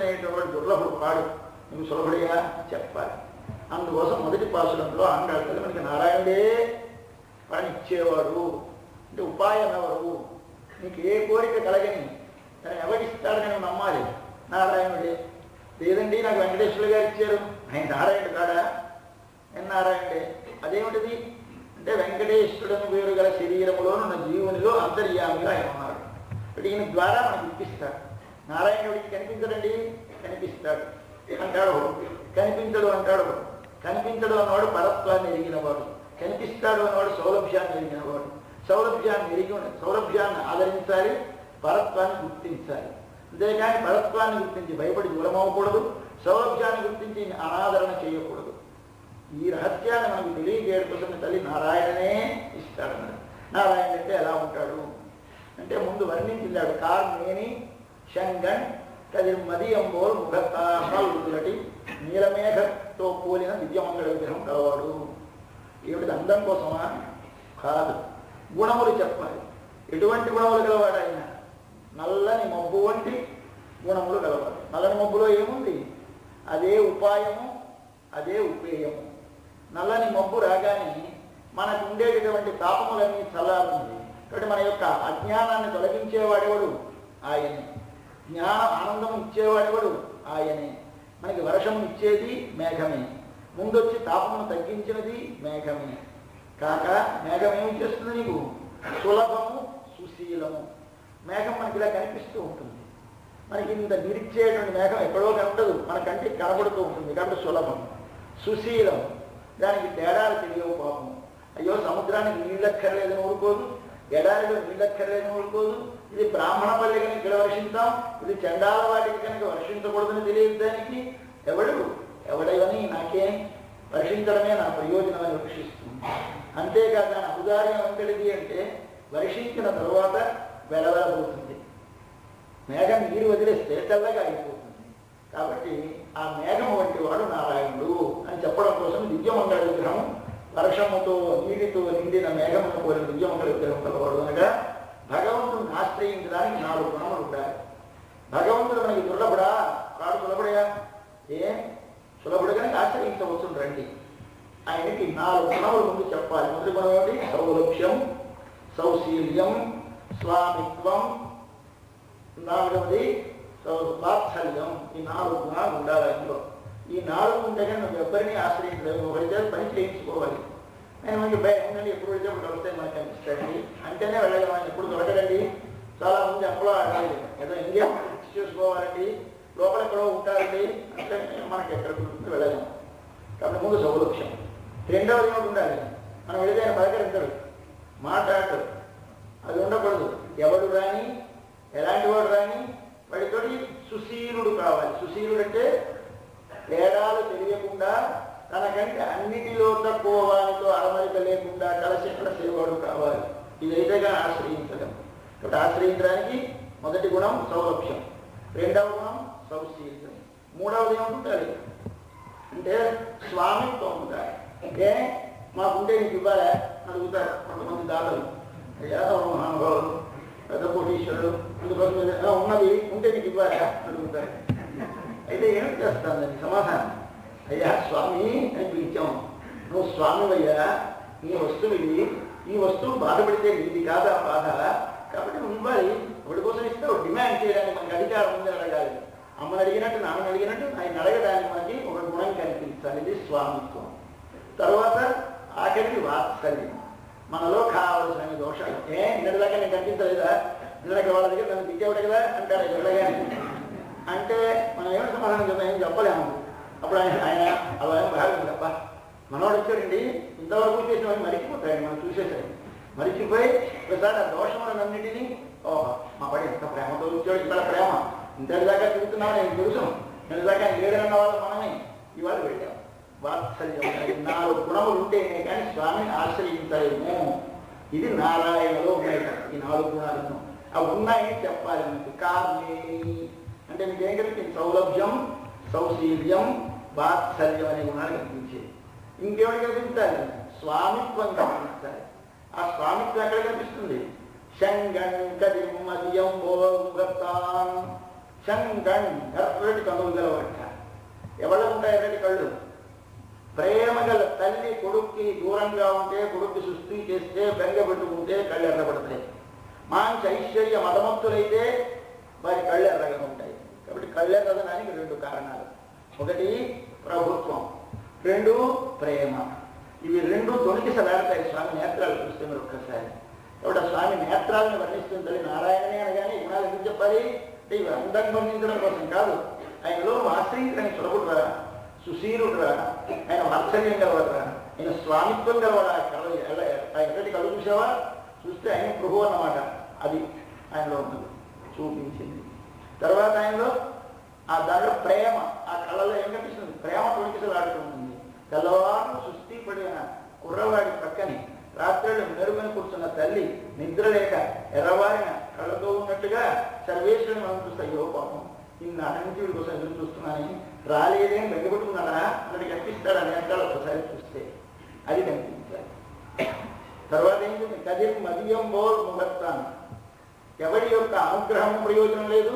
అనేటువంటి దుర్లభుడు కాడు, నువ్వు సులభుడిగా చెప్పాలి. అందుకోసం మొదటి పాసురంలో ఆండాడు మనకి నారాయణుడే వాడిని ఇచ్చేవాడు అంటే ఉపాయం ఎవరు, నీకు ఏ కోరిక కలగని తను ఎవరిస్తాడని నువ్వు నమ్మాలి. నారాయణుడే. లేదండి నాకు వెంకటేశ్వరులు గారు ఇచ్చారు, ఆయన నారాయణుడు కాడా? ఆయన నారాయణుడే. అదేమిటిది అంటే వెంకటేశ్వరుని పేరు గల శరీరములో ఉన్న జీవునిలో అంతర్యామిగా ఆయన ఉన్నాడు. ఈయన ద్వారా మనకు ఇప్పిస్తాడు. నారాయణుడికి కనిపించడండి, కనిపిస్తాడు అంటాడు, కనిపించడు అంటాడు. కనిపించడు అన్నవాడు పరత్వాన్ని ఎరిగినవాడు, కనిపిస్తాడు అన్నవాడు సౌలభ్యాన్ని ఎరిగినవాడు. సౌలభ్యాన్ని ఆదరించాలి, పరత్వాన్ని గుర్తించాలి. అంతేకాని పరత్వాన్ని గుర్తించి భయపడి దూరమవ్వకూడదు, సౌలభ్యాన్ని గుర్తించి అనాదరణ చేయకూడదు. ఈ రహస్యాన్ని మనకు తెలియజేయడం కోసం తల్లి నారాయణనే ఇస్తాడన్నాడు. నారాయణ అంటే ఎలా ఉంటాడు అంటే ముందు వర్ణించాడు. కార్మేని శంగన్ కదిర్మదియంబోల్ ముఖతాహల్లులటి నీలమేఘతో పోలిన దివ్యమంగళ విగ్రహం కలవాడు. ఏమిటి అందం కోసమా? కాదు, గుణములు చెప్పాలి. ఎటువంటి గుణములు గలవాడు ఆయన? నల్లని మబ్బు వంటి గుణములు గలవాడు. నల్లని మబ్బులో ఏముంది? అదే ఉపాయము, అదే ఉపేయము. నల్లని మబ్బు రాగానే మనకు ఉండేటటువంటి తాపములన్నీ చల్లారుతుంది. కాబట్టి మన యొక్క అజ్ఞానాన్ని తొలగించేవాడెవడు? ఆయనే. జ్ఞాన ఆనందం ఇచ్చేవాడెవడు? ఆయనే. మనకి వర్షము ఇచ్చేది మేఘమే. ముందొచ్చి తాపమును తగ్గించినది మేఘమే. కాక మేఘం ఏమి చేస్తుంది? నీకు సులభము, సుశీలము. మేఘం మనకి ఇలా కనిపిస్తూ ఉంటుంది. మనకి ఇంత నిరిచేటువంటి మేఘం ఎక్కడో కనపడదు, మన కంటికి కనబడుతూ ఉంటుంది. కాబట్టి సులభం. సుశీలం, దానికి తేడాలు తెలియవు పాపం. అయ్యో సముద్రానికి నీళ్ళక్కర్లేదని ఊరుకోదు, ఎడారిలో నీళ్ళక్కర్లేదని ఊరుకోదు. ఇది బ్రాహ్మణ పల్లి కనుక ఇక్కడ వర్షించాం, ఇది చండాల వాటికి కనుక వర్షించకూడదని తెలియదు దానికి. ఎవడవని నాకేం, వర్షించడమే నా ప్రయోజనం అని వర్షిస్తుంది. అంతేకాక దాని ఔదార్యం ఎంతటిది అంటే వర్షించిన తరువాత వెలవెలబోతుంది. మేఘం నీరు వదిలేస్తే తెల్లగా అయిపోతుంది. కాబట్టి ఆ మేఘం వంటి వాడు నారాయణుడు అని చెప్పడం కోసం దివ్యమంగళ విగ్రహం, వర్షముతో నీటితో నిండిన మేఘమును కోరిన దివ్యమంగళ విగ్రహం కలవాడు. అనగా భగవంతుడిని ఆశ్రయించడానికి 4 గుణములు ఉండాలి. భగవంతుడు మనకి దుర్లభుడా? కాడు, సులభుడయా? సులభుడు కనుక ఆశ్రయించవచ్చు రండి. ఆయనకి 4 గుణములు ముందు చెప్పాలి. మొదటి గుణం ఏమిటి? సౌలభ్యం, సౌశీల్యం, స్వామిత్వం, 4వది వాత్సల్యం. ఈ 4 గుణాలు ఉండాలి అందులో. ఈ 4 ఉంటే కానీ నువ్వు ఎవరిని ఆశ్రయించలేదు. ఒకరితో పని చేయించుకోవాలి. నేను మనకి భయం ఉందండి, ఎప్పుడు వెళ్తే అప్పుడు వస్తే మనకు కనిపిస్తాయండి అంటేనే వెళ్ళగలం. ఆయన ఎప్పుడు దొరకదండి. చాలా మంది అప్పులో ఆడాలి, ఏదో ఇండియా చూసుకోవాలండి, లోపల ఎక్కడో ఉంటారండి అంటే మనకి ఎక్కడ కుదురుతుంది వెళ్ళలేము. కాబట్టి ముందు సౌలభ్యం. రెండవది ఏమిటి ఉండాలి? మనం వెళితే ఆయన పలకరించడు, మాట్లాడతాడు. అది ఉండకూడదు. ఎవడు రాని, ఎలాంటి వాడు రాని వాడితోటి సుశీలుడు కావాలి. సుశీలుడు అంటే తేడాలు తెలియకుండా, తనకంటే అన్నిటిలో తక్కువ వారితో అరమరిక లేకుండా కలిసేవాడు కావాలి. ఇదైతే కానీ ఆశ్రయించలేం. కాబట్టి ఆశ్రయించడానికి మొదటి గుణం సౌలభ్యం, రెండవ గుణం సౌశీల్యం, మూడవది ఏముంటుంది అంటే స్వామిత్వం ఉండాలి. అంటే మాకుంటే నీకు ఇవ్వాలా అడుగుతారు కొంతమంది దాతలు, యాదవ మహానుభావులు, పెద్ద కోటీశ్వరుడు, అందుకోసం ఉన్నది ఉంటే నీకు ఇవ్వాలా అడుగుతారు. అయితే ఏం చేస్తాను దానికి సమాధానం? అయ్యా స్వామి అని పిలిచాం, నువ్వు స్వామివయ్యా, నీ వస్తువు ఇది, ఈ వస్తువు బాధపడితే నీది కాదా బాధ, కాబట్టి నువ్వు ఇవ్వాలి. ఒకటి కోసం ఇస్తావు. డిమాండ్ చేయడానికి మనకి అధికారం ఉందని అడగాలి. అమ్మని అడిగినట్టు, నాన్నని అడిగినట్టు ఆయన అడగడానికి మనకి ఒక గుణం కనిపించాలి. ఇది స్వామిత్వం. తర్వాత ఆఖరికి వాత్సల్యం. మనలో కావలసిన దోషాలు నిన్నటిదాకా నేను కనిపించలేదా, నిన్నకి వాళ్ళ దగ్గర నన్ను దిగ్గేవాడు కదా అంటాడు వెళ్ళగానే. అంటే మనం ఏమైనా సమాధానం కదా, ఏం చెప్పలేము. అప్పుడు ఆయన అలా భాగం తప్ప మనవాడు వచ్చాడండి, ఇంతవరకు చేసినవన్నీ మరిచిపోతాయండి. మనం చూసేసరికి మరిచిపోయి ఒకసారి ఆ దోషములన్నింటినీ ఓహో మా పడి ఎంత ప్రేమతో వచ్చాడు, ఇక్కడ ప్రేమ ఇంతటిదాకా తిరుగుతున్నావు నేను తెలుసు, ఇంతటిదాకా లేదన్న వాళ్ళు మనమే ఇవాళ వెళ్ళాం. వాత్సల్యం 4 గుణములు ఉంటేనే కానీ స్వామిని ఆశ్రయించలేము. ఇది నారాయణలో ఉన్నాయి. ఈ 4 గుణాలను అవి ఉన్నాయని చెప్పాలి మనకి. కార్మేణి అంటే మీకు ఏం కనిపించింది? సౌలభ్యం, సౌశీల్యం, వాత్సల్యం అనే గుణాలు కనిపించేది. ఇంకేమిటి కనిపించాలి? స్వామిత్వం కనిపించాలి. ఆ స్వామిత్వం ఎక్కడ కనిపిస్తుంది? శంగం కదిమదియం చంగణ్ ఎర్రటి కనులు గలవట. ఎవరు ఉంటాయి ఎర్రటి కళ్ళు? ప్రేమ గల తల్లి కొడుక్కి దూరంగా ఉంటే, కొడుక్కి సుస్థి చేస్తే, బెంగ పెట్టుకుంటే కళ్ళు ఎర్రబడతాయి. మంచి ఐశ్వర్య మదమత్తులైతే వారి కళ్ళు ఎర్రగా ఉంటాయి. కాబట్టి కళ్ళెర్రదనానికి 2 కారణాలు. ఒకటి ప్రభుత్వం, 2 ప్రేమ. ఇవి 2 తొణికిసలాడతాయి స్వామి నేత్రాలు చూస్తే మీరు ఒక్కసారి. కాబట్టి స్వామి నేత్రాలను వర్ణిస్తుంది తల్లి నారాయణనే అనగానే గుణాలు ఎందుకు చెప్పాలి అంటే ఇవి అందరం వర్ణించడం కోసం కాదు. ఆయనలో ఆశ్రయించడానికి సులభుడురా, సుశీలుడురా, ఆయన వాత్సల్యం గలవడరా, ఆయన స్వామిత్వం గలవాడు. ఆ కళ ఎక్కడి కళ్ళు చూసావా? చూస్తే ఆయన ప్రభు అన్నమాట. అది ఆయనలో ఉన్నది చూపించింది. తర్వాత ఆయనలో ఆ దాంట్లో ప్రేమ, ఆ కళలో ఏం కనిపిస్తుంది? ప్రేమ తొణికిసలాడుతుంది. తెల్లవారు సుస్థి పడిన కుర్రవాడి పక్కని రాత్రులు మెరుగుని కూర్చున్న తల్లి నిద్ర లేక ఎర్రవారిన కళ్ళతో ఉన్నట్టుగా సర్వేశ్వరుని మనం చూస్తే అయ్యో పాపం ఇన్ని అనంతీయుడి కోసం ఎదురు చూస్తున్నానని రాలేదేం వెంగబెట్టుకున్నాడా అన్నది కనిపిస్తాడు. అనే అంటాడు ఒకసారి చూస్తే అది కనిపించాలి. తర్వాత ఏంటి? కదిరి మదియం బోల్ ముహూర్తాన్ని ఎవరి యొక్క అనుగ్రహము ప్రయోజనం లేదు,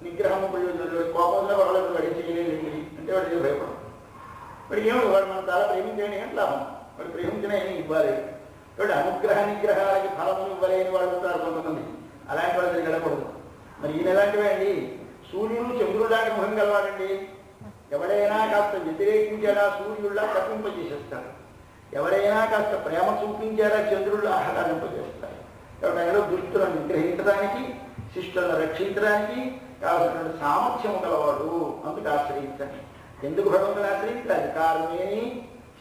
నిగ్రహము ప్రయోజనం లేదు. కోపంలో వాళ్ళకి వాడి చేయలేదు అంటే వాడికి భయపడదు. వాడికి ఏమి వాడు మనం చాలా ప్రేమించని ఏంటి లాభం? వాడు ప్రేమించిన ఏమి ఇవ్వాలి. వాడు అనుగ్రహ నిగ్రహాలకి ఫలములు ఇవ్వలేని వాళ్ళు ఉంటారు కొంతమంది. అలాంటి వాళ్ళ దగ్గర వెళ్ళకూడదు. మరి ఈయన ఎలాంటివే అండి? సూర్యుడు చంద్రుడు లాంటి ముఖం కలవాడండి. ఎవడైనా కాస్త వ్యతిరేకించాడా సూర్యుడిలా తప్పింపజేసేస్తాడు. ఎవరైనా కాస్త ప్రేమ చూపించాడా చంద్రుడిలా ఆహ్లాదింపజేస్తాడు. ఎవరైనా దుష్టులను నిగ్రహించడానికి, శిష్టులను రక్షించడానికి కావాల్సిన సామర్థ్యం గలవాడు. అందుకు ఆశ్రయించండి. ఎందుకు భగవంతుని ఆశ్రయించాలి? కార్మేని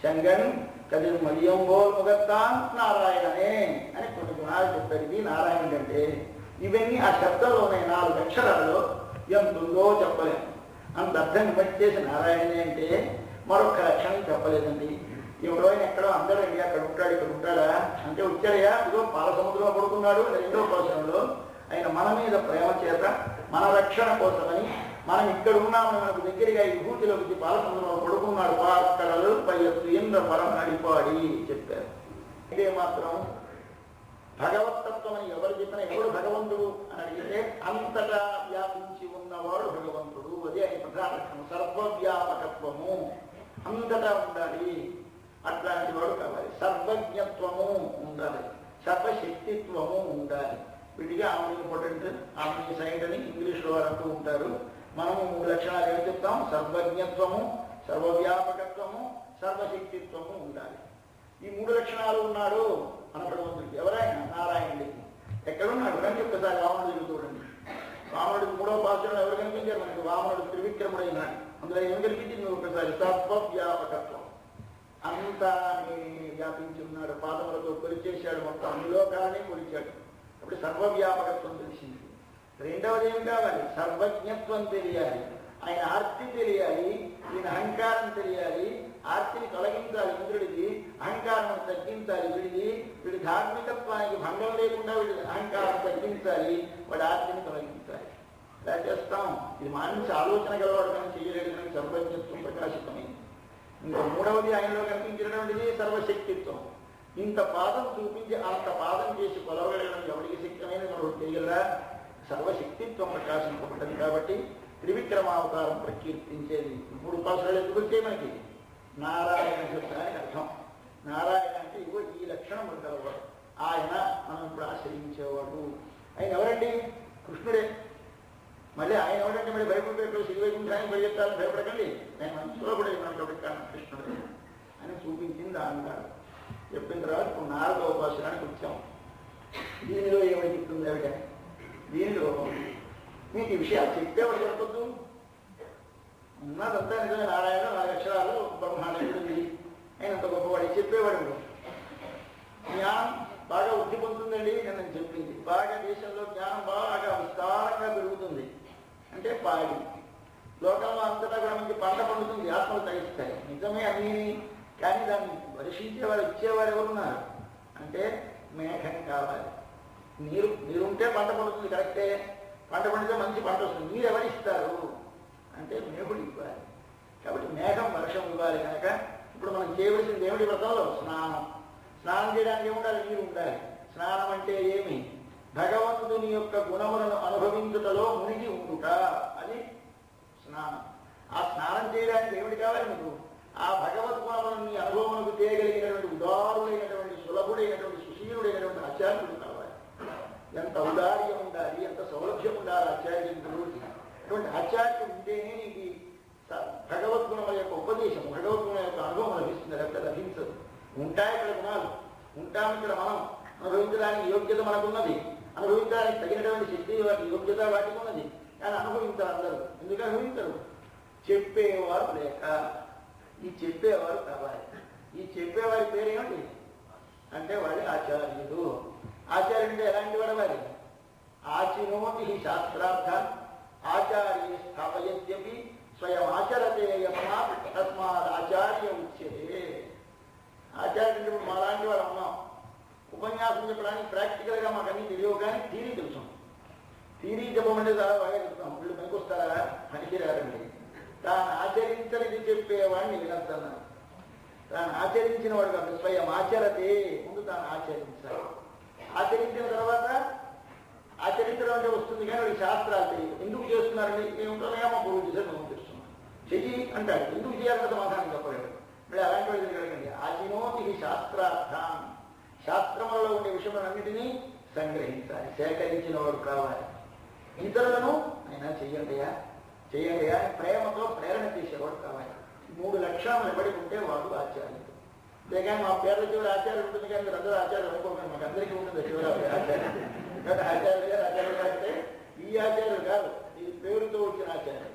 శంగన్ కదిరి మదియంబోల్ ముగత్తాన్ నారాయణనే అని కొన్ని గుణాలు చెప్పారు. ఇది నారాయణుడు అంటే ఇవన్నీ ఆ శబ్దంలో ఉన్నాయి. 4 అక్షరాలలో ఎంతుందో చెప్పలేము. అంత అర్థం చేసి నారాయణనే అంటే మరొక లక్షణం చెప్పలేదండి. ఎవరైనా ఎక్కడో అందరండి అక్కడ ఉంటాడు ఇక్కడ ఉంటాడా అంటే వచ్చాడయా ఇదో పాల సముద్రంలో పడుకున్నాడు. 2వ వచనంలో ఆయన మన మీద ప్రేమ చేత మన రక్షణ కోసమని మనం ఇక్కడ ఉన్నామని మనకు దగ్గరగా ఈ విభూతిలోకి పాల సముద్రంలో పడుకున్నాడు. పాకడలు పై ఇంద్ర పరం నడిపాడి చెప్పారు. ఇదే మాత్రం భగవతత్వం అని ఎవరు చెప్పినా ఎవడు భగవంతుడు అని అడిగితే అంతటా వ్యాపించి ఉన్నవాడు భగవంతుడు. అదే ఆయన ప్రధాన లక్షణం. సర్వవ్యాపకత్వము అంతటా ఉండాలి. అట్లాంటి వాడు కావాలి. సర్వజ్ఞత్వము ఉండాలి. సర్వశక్తిత్వము ఉండాలి. విడిగా ఆమె ఇంపార్టెంట్, ఆమె సైడ్ అని ఇంగ్లీష్లో వారు అంటూ ఉంటారు. మనము 3 లక్షణాలు ఏమి చెప్తాం? సర్వజ్ఞత్వము, సర్వవ్యాపకత్వము, సర్వశక్తిత్వము ఉండాలి. ఈ 3 లక్షణాలు ఉన్నాడు మన భగవంతుడికి. ఎవరైనా నారాయణుడికి ఎక్కడున్నాడు అని ఒక్కసారి వామనుడికి చూడండి. వామనుడికి 3వ పాత్రలో ఎవరు కనిపించారు మనకి? వామనుడు త్రివిక్రముడైనాడు. అందులో ఏం కనిపించింది? ఒకసారి సర్వవ్యాపకత్వం అంతా వ్యాపించి ఉన్నాడు. పాదములతో కొలిచేశాడు. మొత్తం అన్నిలోకాలనే కొలిచాడు. అప్పుడు సర్వవ్యాపకత్వం తెలిసింది. 2వది ఏం కావాలి? సర్వజ్ఞత్వం తెలియాలి. ఆయన ఆర్తి తెలియాలి. ఈయన అహంకారం తెలియాలి. ఆర్తిని తొలగించాలి ఇంద్రుడికి, అహంకారం తగ్గించాలి వీడికి. వీడి ధార్మికత్వానికి భంగం లేకుండా వీడి అహంకారం తగ్గించాలి, వాడి ఆర్తిని తొలగించాలి. ఇలా చేస్తాం. ఇది మంచి ఆలోచన గలవాడు కానీ చేయలేడు. కానీ సర్వజ్ఞత్వం ప్రకాశితమైంది. ఇంకా 3వది ఆయనలో కనిపించినటువంటిది సర్వశక్తిత్వం. ఇంత పాదం చూపించి అంత పాదం చేసి కొలవగలగడం ఎవరికి శక్తమైన మనం చేయగలరా? సర్వశక్తిత్వం ప్రకాశింపబడ్డది. కాబట్టి త్రివిక్రమావతారం ప్రకీర్తించేది. 3 ఉపాసనలు ఎందుకు వచ్చాయి మనకి? నారాయణ శబ్దానికి అర్థం. నారాయణ అంటే ఇగో ఈ లక్షణం ఉండగలవాడు. ఆయన మనం ఇప్పుడు ఆశ్రయించేవాడు. ఆయన ఎవరండి? కృష్ణుడే. మళ్ళీ ఆయన ఎవరంటే మళ్ళీ భయపడిపోయి శ్రీవైకుంఠానికి పరిగెత్తాలని భయపడకండి. నేను మనసులో కూడా ఏమన్నా కృష్ణుడే అని చూపించింది అన్నాడు. చెప్పిన తర్వాత ఇప్పుడు 4వ ఉపాసనానికి వచ్చాం. దీనిలో ఏమని చెప్తుంది ఆవిడ? దీనిలో మీకు ఈ విషయాలు చెప్పేవాడు చెప్పొద్దు. ఉన్నదంతా నిజమే. నారాయణ 4 అక్షరాలు బ్రహ్మాండండి. ఆయన అంత గొప్పవాడు చెప్పేవాడు. జ్ఞానం బాగా వృద్ధి పొందుతుందండి నేను చెప్పింది. బాగా దేశంలో జ్ఞానం బాగా విస్తారంగా పెరుగుతుంది అంటే పాడి. లోకంలో అంతటా కూడా మనకి పంట పండుతుంది, ఆత్మలు తగ్గిస్తాయి. నిజమే అన్నీ. కానీ దాన్ని వర్షించేవారు ఇచ్చేవారు ఎవరున్నారు అంటే మేఘం కావాలి. నీరుంటే పంట పండుతుంది కరెక్టే. పంట పండితే మంచి పంట వస్తుంది. నీరు ఎవరిస్తారు అంటే మేఘుడు ఇవ్వాలి. కాబట్టి మేఘం వర్షం ఇవ్వాలి. కనుక ఇప్పుడు మనం చేయవలసింది ఏమిటి? వ్రతంలో స్నానం. స్నానం చేయడానికి ఏముండాలి? నీరు ఉండాలి. స్నానం అంటే ఏమి? భగవంతుని యొక్క గుణములను అనుభవించుటలో మునిగి ఉండుట, అది స్నానం. ఆ స్నానం చేయడానికి ఏమిటి కావాలి మీకు? ఆ భగవద్గుణములను నీ అనుభవములకు తేయగలిగినటువంటి ఉదారుడైనటువంటి సులభుడైనటువంటి సుశీలుడైనటువంటి ఆచార్యుడు కావాలి. ఎంత ఉదార్యం ఉండాలి, ఎంత సౌలభ్యం ఉండాలి ఆచార్యుడు. అటువంటి ఆచార్యుడు ఉంటేనే నీకు భగవద్గుణముల యొక్క ఉపదేశం, భగవద్గుణం యొక్క అనుభవం లభిస్తుంది, లేకపోతే లభించదు. ఉంటాయి ఇక్కడ గుణాలు, ఉంటాము ఇక్కడ మనం. అనుభవించడానికి యోగ్యత మనకున్నది, అనుభవించడానికి తగినటువంటి శక్తి యోగ్యత వాటికి ఉన్నది. కానీ అనుభవించారు అందరూ. ఎందుకు అనుభవించరు? చెప్పేవారు లేక. ఈ చెప్పేవారు కావాలి. ఈ చెప్పేవారి పేరేమిటి అంటే వాడి ఆచార్యుడు. ఆచార్యుడు ఎలాంటి వాడు? వారి ఆచినోతి శాస్త్రార్థం ఆచార్య స్థాపయత్యపి స్వయం ఆచరతే యస్మాత్ తస్మాత్ ఆచార్య ఉచ్యతే. ఆచార్యుడు మాలాంటి వాడు ఉన్నాం. ఉపన్యాసం చెప్పడానికి ప్రాక్టికల్గా మాకు అన్నీ తెలియవు, కానీ థీరీ తెలుసు. థీరీ చెప్పమంటే చాలా బాగా చెప్తాం. వీళ్ళు పనికొస్తారా? పనికిరారండి. తాను ఆచరించనిది చెప్పేవాడిని వినద్దన్నాను. తాను ఆచరించిన వాడు కాదు, స్వయం ఆచరతే. ముందు తాను ఆచరించాలి. ఆచరించిన తర్వాత ఆచరించడం అంటే వస్తుంది, కానీ వాడి శాస్త్రాలు తెలియదు. ఎందుకు చేస్తున్నారండి? ఏమో గురువు చేసే మనం చేస్తున్నాం. చెయ్యి అంటాడు, ఎందుకు చేయాలంటే సమాధానం చెప్పలేడు. మళ్ళీ అలాంటి వాడు తెలియగలండి. ఆచినోతి శాస్త్రార్థం, శాస్త్రములలో ఉండే విషయములన్నిటినీ సంగ్రహించాలి, సేకరించిన వాడు కావాలి. ఇతరులను అయినా చెయ్యండియా చెయ్యండియా ప్రేమతో ప్రేరణ చేసేవాడు కావాలి. 3 లక్షణాలు పడి ఉంటే వాడు ఆచార్యుడు. అంతేగాని మా పేర్ల చివరి ఆచార్యం ఉంటుంది, కానీ మీరు అందరూ ఆచార్యం అనుకోకండి. మాకు అందరికీ ఉంటుంది చివరి ఆచార్యం. ఆచార్యులు గారు ఆచార్యులు కాకపోతే ఈ ఆచార్యులు కాదు, ఇది పేరుతో వచ్చిన ఆచార్యం.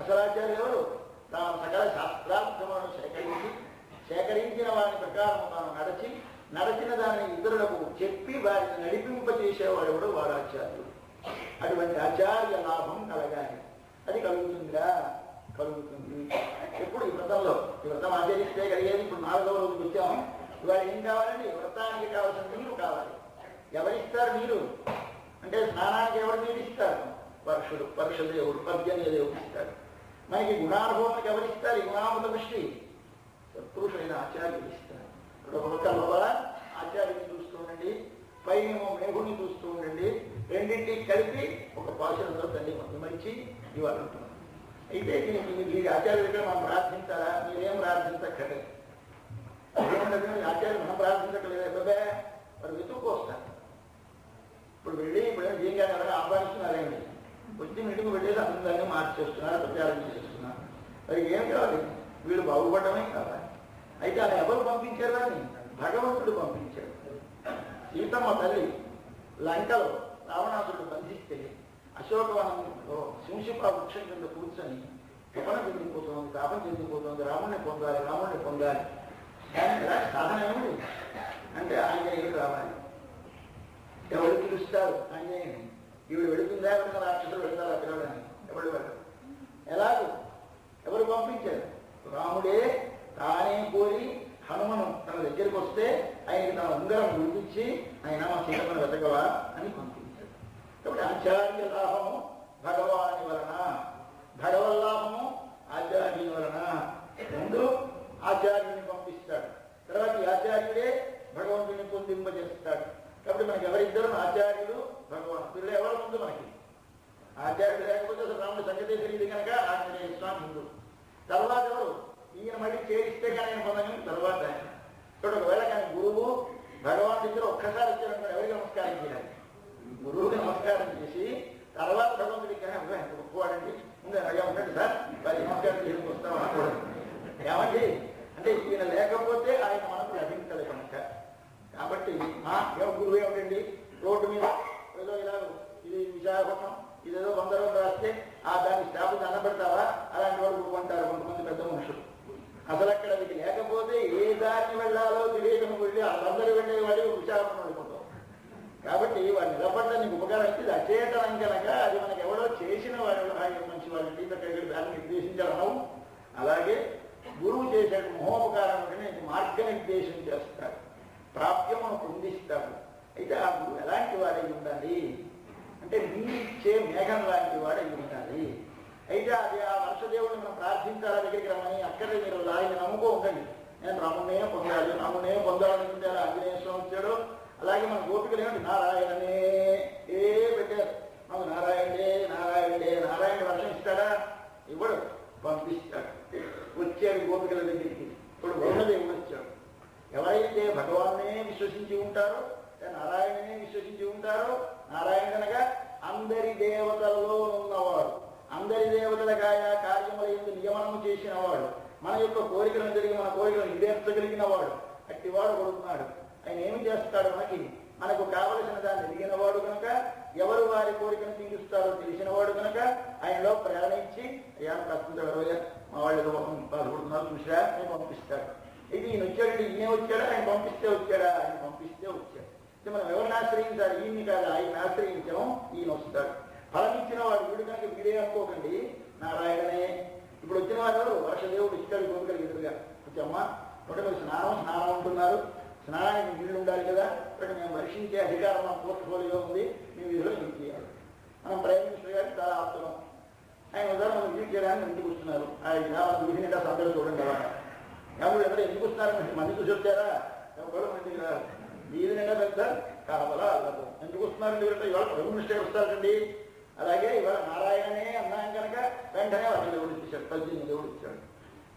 అసలు ఆచార్యులు ఎవరు? తాను సకల శాస్త్రార్థములను సేకరించిన వారి ప్రకారం తాను నడచిన దాన్ని ఇతరులకు చెప్పి వారిని నడిపింపచేసేవాడు కూడా వాడు ఆచార్యుడు. అటువంటి ఆచార్య లాభం కలగాలి. అది కలుగుతుందిరా? కలుగుతుంది. ఎప్పుడు ఈ వ్రతంలో, ఈ వ్రతం ఆచరిస్తే కలిగేది. ఇప్పుడు 4వ రోజుకి వచ్చాము. ఇవాళ ఏం కావాలండి? వ్రతానికి కావాల్సిన నీరు కావాలి. ఎవరిస్తారు నీరు అంటే? స్నానానికి ఎవరు నీరు ఇస్తారు? పరుషదేవుడు, పర్జన్యదేవుడు ఇస్తారు. మనకి గుణానుభవానికి ఎవరిస్తారు? ఈ గుణామృత దృష్టి సత్పురుషులైన ఆచార్యులు ఇస్తారు. ఇప్పుడు ఒక లోపల ఆచార్యుని చూస్తూ ఉండండి, పైనేమో మేఘుని చూస్తూ ఉండండి. రెండింటికి కలిపి ఒక పాశురంలో తల్లి మంచి ఇవాళ ఉంటుంది. అయితే ఈ ఆచార్యుల దగ్గర మనం ప్రార్థించాలా? మీరేం ప్రార్థించక్కర్లేదు. ఆచార్యులు మనం ప్రార్థించక్కర్లేదు. ఎక్కడే వారు వెతుక్కొస్తారు. ఇప్పుడు వెళ్ళి ఇప్పుడు ఏం కాదు ఆహ్వానిస్తున్నారేంటి? కొంచెం ఇంటికి వెళ్ళేసి అందరినీ మార్చేస్తున్నారు, ప్రచారం చేస్తున్నారు. మరి ఏం కావాలి? వీళ్ళు బాగుపడమే కావాలి. అయితే అలా ఎవరు పంపించారు? అని భగవంతుడు పంపించాడు. సీతమ్మ తల్లి లంకలో రావణాసుడు బంధిస్తే అశోకవనంలో శింశిపా వృక్షం కింద కూర్చొని తపన చెందిపోతుంది, తాపం చెందిపోతుంది. రాముడిని పొందాలి. కానీ ఇలా సాధన ఏమిటి అంటే ఆంజనేయుడు రావాలి. ఎవరు పిలుస్తారు? ఆంజనేయుని. ఈవిడ వెళుతుందా? ఎవరైనా రాక్షసులు వెళ్తారా పిలవడానికి? ఎవరు వెళ్ళరు. ఎలాగో ఎవరు పంపించారు? రాముడే తానే కోరి హనుమను తన దగ్గరికి వస్తే ఆయనకి తన ఉంగరం గుర్తించి ఆయన మా సీతమ్మను వెతకవా అని పంపించాడు. కాబట్టి ఆచార్య లాభము భగవాని వలన, భగవల్లాభము ఆచార్యుని వలన. ముందు ఆచార్యుని పంపిస్తాడు, తర్వాత ఈ ఆచార్యుడే భగవంతుని పొందింపజేస్తాడు. కాబట్టి మనకి ఎవరిద్దరు? ఆచార్యుడు, భగవంతుడు. ఎవరు ముందు మనకి? ఆచార్యుడు లేకపోతే అసలు రాముడి సంగతే తెలియదు కనుక ఆంజనేయ స్వామి ముందు. తర్వాత ఎవరు? ఈయన మళ్ళీ చేరిస్తే కానీ ఆయన పొందగలిగిన తర్వాత. ఇక్కడ ఒకవేళ కానీ గురువు భగవాన్ దగ్గర ఒక్కసారి వచ్చారంటే ఎవరికి నమస్కారం చేయాలి? గురువుకి నమస్కారం చేసి తర్వాత భగవంతుడికి ఒప్పుకోవాలండి. ముందు అడిగా ఉండండి సార్, వారి నమస్కారం చేసి వస్తాం అనకూడదు. ఏమండి అంటే ఈయన లేకపోతే ఆయన మనకు లభించదు కనుక. కాబట్టి గురువు ఏమిటండి? రోడ్డు మీద ఏదో ఇలా ఇది విశాఖపట్నం ఇదేదో 100 రోజులు రాస్తే దాన్ని స్టాఫ్ దండపెడతావా? అలాంటి వాడు గురువు అంటారు కొంతమంది పెద్ద మనుషులు. అసలు అక్కడ మీకు లేకపోతే ఏ దారిని వెళ్ళాలో తెలియకుండా వెళ్ళి వాళ్ళందరూ వెళ్ళేవాడు విశాఖపట్నం వెళ్ళిపోతాం. కాబట్టి వాడు నిలబడ్డ నీకు ఉపకారం అయితే ఇది అచేతనం కనుక అది మనకి ఎవడో చేసిన వాడు మంచి వాళ్ళని దాన్ని నిర్దేశించాలను. అలాగే గురువు చేసే మహోపకారం అంటే మార్గనిర్దేశం చేస్తాడు, ప్రాప్యమును పొందిస్తాడు. అయితే ఆ గురువు ఎలాంటి వాడై ఉండాలి అంటే నీరిచ్చే మేఘం లాంటి వాడై ఉండాలి. అయితే అది ఆ వర్షదేవుడిని మనం ప్రార్థించాలా దగ్గరికి రమ్మని అక్కడే మీరు ఆయన నమ్ముకో ఉండండి. నేను రామునే పొందాలి, రామునే పొందాలనుకుంటే అలా ఆంజనేయ స్వామి వచ్చాడు, అలాగే మన గోపికలు ఏమిటి నారాయణనే ఏ పెట్టారు. మాకు నారాయణే నారాయణే నారాయణ వర్షం ఇస్తాడా? ఇవ్వడు, పంపిస్తాడు. వచ్చాడు గోపికల దగ్గరికి. ఇప్పుడు వరుణదేవుడు వచ్చాడు. ఎవరైతే భగవాన్నే విశ్వసించి ఉంటారో, నారాయణనే విశ్వసించి ఉంటారో, నారాయణ అనగా అందరి దేవతలలో ఉన్నవాడు, అందరి దేవతలకు ఆయా కార్యముల యందు నియమనము చేసిన వాడు, మన యొక్క కోరికలను జరిగి మన కోరికలను ఈడేర్చగలిగిన వాడు, అట్టివాడు కొడుకున్నాడు. ఆయన ఏమి చేస్తాడు? మనకు కావలసిన దాన్ని ఎదిగిన వాడు కనుక, ఎవరు వారి కోరికను తీరుస్తారో తెలిసిన వాడు కనుక ఆయనలో ప్రేరణ ఇచ్చి, అయ్యా కష్టం మా వాళ్ళు బాధపడుతున్నారు చూసా, ఆయన పంపిస్తాడు. ఇది ఈయన వచ్చాడు, ఈయన వచ్చాడా? ఆయన పంపిస్తే వచ్చాడా? ఆయన పంపిస్తే వచ్చాడు. మనం ఎవరిని ఆశ్రయించాలి? ఈయన్ని కాదు, ఆయన ఆశ్రయించడం. ఈయన వస్తాడు. ఫలం ఇచ్చిన వాడు వీడు కనుక వీడే అనుకోకండి, నారాయణనే. ఇప్పుడు వచ్చిన వాడు వర్షదేవుడు ఇచ్చాడు గోపికలు ఎదురుగా. వచ్చమ్మా ఒకటి మీరు స్నానం ఉంటున్నారు, స్నానానికి నీళ్ళు ఉండాలి కదా, ఇక్కడ మేము వర్షించే అధికారం మా పోర్ట్ఫోలియో ఉంది, మీ విధులు మీకు చేయాలి. మనం ప్రైమ్ మినిస్టర్ గారికి చాలా ఆప్తున్నాం. ఆయన ఉదాహరణ మనం విజిట్ చేయడానికి ఇంటికి వస్తున్నారు. ఆయన విధి నిండా సభ్యులు చూడండి అలా ఎవరు ఎవరు ఎందుకు వస్తున్నారు? మంది చూసి వచ్చారా? ఎవరు మంది వీధి నిండా పెద్ద కావాలా అల్లదు. ఎందుకు వస్తున్నారు? ఇవాళ ప్రైమ్ మినిస్టర్ వస్తారండి. అలాగే ఇవాళ నారాయణనే అన్నాం కనుక వెంటనే వాళ్ళ దేవుడు ఇచ్చాడు, 18 దేవుడు ఇచ్చాడు.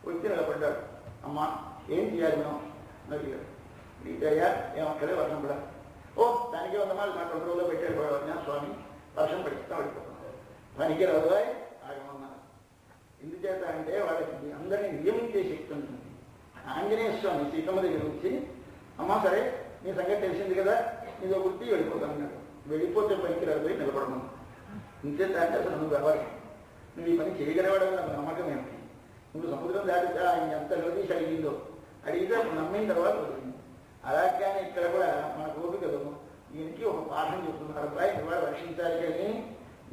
వచ్చి నిలబడ్డాడు. అమ్మా ఏం చేయాలి మనం? అడిగాడు. ఇదయ్యా ఏమక్కడే వర్షం పడ. ఓ దానికి 100 మార్లు నా కంట్రోల్లో పెట్టాడు స్వామి, వర్షం పడిస్తా పడిపోతున్నాడు. పనికి రవ్వాయి ఆగమన్నారు. ఎందుచేత అంటే వాళ్ళకి అందరినీ నియమించే శక్తి ఉంటుంది. ఆంజనేయ స్వామి సీతమ్మ దగ్గర వచ్చి, అమ్మా సరే నీ సంగతి తెలిసింది కదా, నీదో గుర్తి వెళ్ళిపోతానన్నాడు. వెళ్ళిపోతే పనికి రవ్వాయి నిలబడమన్నాడు. ఇంకేంత అంటే అసలు నువ్వు ఎవరు? నువ్వు ఈ పని చేయగలవాడని నాకు నమ్మకం ఏమిటి? నువ్వు సముద్రం దాటితే ఆయన ఎంత నిలదీసి అడిగిందో, అడిగితే నమ్మిన తర్వాత వదిలింది. అలాగే ఇక్కడ కూడా మన గోపికలు ఈయనకి ఒక పాఠం చెప్తున్నారు. అబ్బాయి ఇవాళ వర్షించాలి కానీ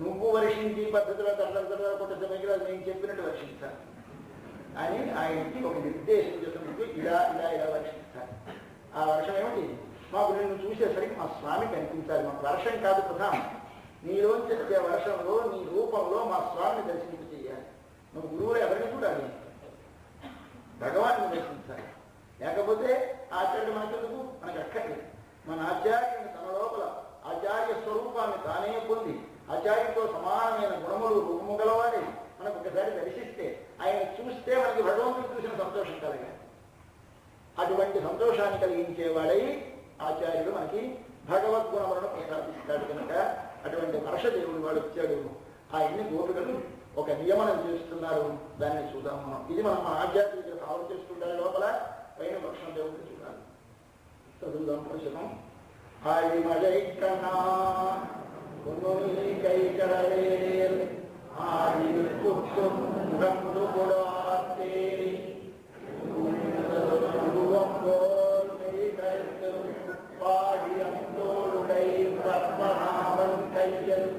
నువ్వు వర్షించి పద్ధతిలో తరతర కొట్టగా నేను చెప్పినట్టు వర్షించాలి అని ఆయనకి ఒక నిర్దేశం చేస్తున్నట్టు ఇలా ఇలా ఇలా వర్షించాలి. ఆ వర్షం ఏమిటి? మాకు నిన్ను చూసేసరికి మా స్వామి కనిపించాలి. మాకు వర్షం కాదు ప్రధానం, నీలోంచి వచ్చే వర్షంలో నీ రూపంలో మా స్వామిని దర్శింపు చేయాలి. నువ్వు గురువులు ఎవరిని చూడాలి? భగవాన్ని దర్శించాలి. లేకపోతే ఆచార్యుడు మనకెందుకు? మనకు అక్కర్లేదు. మన ఆచార్యుని తన లోపల ఆచార్య స్వరూపాన్ని తానే పొంది ఆచార్యుతో సమానమైన గుణములు రూపము గలవాడి మనకు ఒకసారి దర్శిస్తే, ఆయన చూస్తే మనకి భగవంతుడు చూసిన సంతోషం కలగాలి. అటువంటి సంతోషాన్ని కలిగించేవాడై ఆచార్యుడు మనకి భగవద్గుణములను ప్రసాదిస్తాడు కనుక అటువంటి వర్షదేవుడు వాడు వచ్చాడు. ఆయన్ని గోపికలు ఒక నియమనం చేస్తున్నారు. దాన్ని చూద్దాం మనం. ఇది మనం మన ఆధ్యాత్మిక భావం చేసుకుంటారు. లోపల పైన వర్షం దేవుడిని చూడాలి. చదువుదాం పోషకం. ఆడిమలై కన్నా பாடியந்தோளுடை பத்மநாபன் கையில்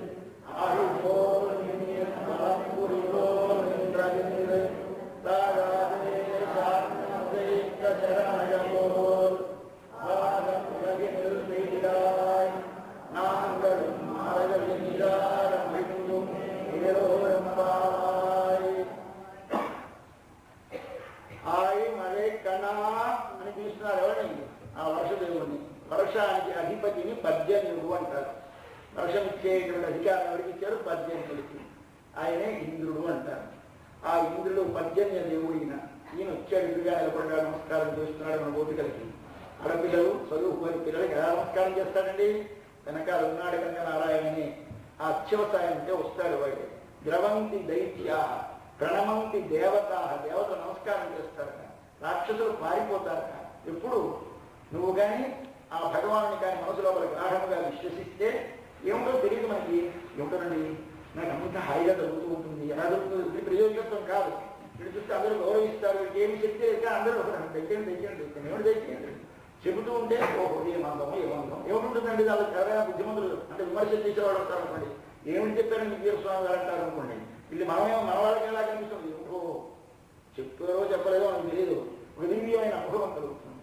ஆழ்போல் மலம்புரிவோர் நின்றறிந்து தாழாதே சார்ந்தே கசராயபோல் ஆகம் உலகினில் பெய்தாய் நாங்களும் மரகளின் இதாரம் எங்கும் ஏரோரம்பாய். ఆయి మలై కణా అని పిలుస్తున్నారు. ఎవరండి? ఆ వర్షదేవుడిని. వర్షానికి అధిపతిని పర్జన్యుడు అంటారు. వర్షం ఇచ్చేటువంటి అధికారం ఎవరికి ఇచ్చారు? పర్జన్యుడికి. ఆయనే ఇంద్రుడు అంటారు. ఆ ఇంద్రుడు పర్జన్య దేవుడిన. ఈయన వచ్చాడు, ఇంద్రుగా నిలబడ్డాడు, నమస్కారం చేస్తున్నాడు మన గోపికలకి. ఆడపిల్లలు చదువుకోని పిల్లలకి ఎలా నమస్కారం చేస్తాడండి? వెనకాల ఉన్నాడు కనుక నారాయణని. ఆ అత్యవసాయం అంటే వస్తాడు వాడు. ద్రవంతి దైత్య ప్రణమంతి దేవత, దేవత నమస్కారం చేస్తారు. రాక్షసులు పారిపోతారు. ఎప్పుడు నువ్వు కానీ ఆ భగవాను కానీ మనసు లోపల గాఢముగా విశ్వసిస్తే ఏమిటో తెలియదు మనకి. ఏమిటోనండి నాకు అంత హాయిగా జరుగుతూ ఉంటుంది. ఎలా జరుగుతుంది? ప్రయోజకత్వం కాదు. వీడు చూస్తే అందరూ గౌరవిస్తారు. వీడికి ఏమి శక్తి లేక అందరూ దైత్యం ఏమిటి దైత్యం చెబుతూ ఉంటే ఓహో ఏమందమో ఏమందం ఏమిటుంటుందండి. వాళ్ళకి ఎవరైనా బుద్ధిమంతులు అంటే విమర్శ చేసేవాడు వస్తారు అనుకోండి. ఏమిటి చెప్పారని వీరస్వామి గారు అంటారు అనుకోండి. వీళ్ళు మనమేమో మన వాళ్ళకి ఎలా కనిపిస్తుంది? ఓహో చెప్పారో చెప్పలేదో మనకు తెలియదు. ఒక దివ్యమైన అనుభవం కలుగుతుంది.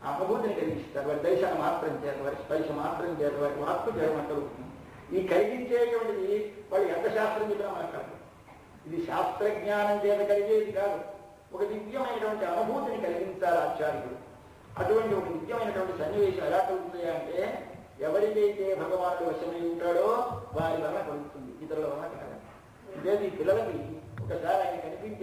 ఆ అనుభూతిని కలిగిస్తారు. వారి దర్శనం మాత్రం చేత, వారి స్పర్శ మాత్రం చేత, వారి వాక్కు చేయడం కలుగుతుంది. ఈ కలిగించేటువంటిది వాళ్ళు ఎంత శాస్త్రం చెప్పినా మనకు కాదు. ఇది శాస్త్రజ్ఞానం చేత కలిగేది కాదు. ఒక దివ్యమైనటువంటి అనుభూతిని కలిగించాలి ఆచార్యుడు. అటువంటి ఒక నిత్యమైనటువంటి సన్నివేశం ఎలా కలుగుతుంది అంటే ఎవరికైతే భగవానుడు వశమై ఉంటాడో వారి వల్ల కలుగుతుంది, ఇతరుల వల్ల కాదు. ఇదే ఈ పిల్లలకి ఒకసారి ఆయన కనిపించి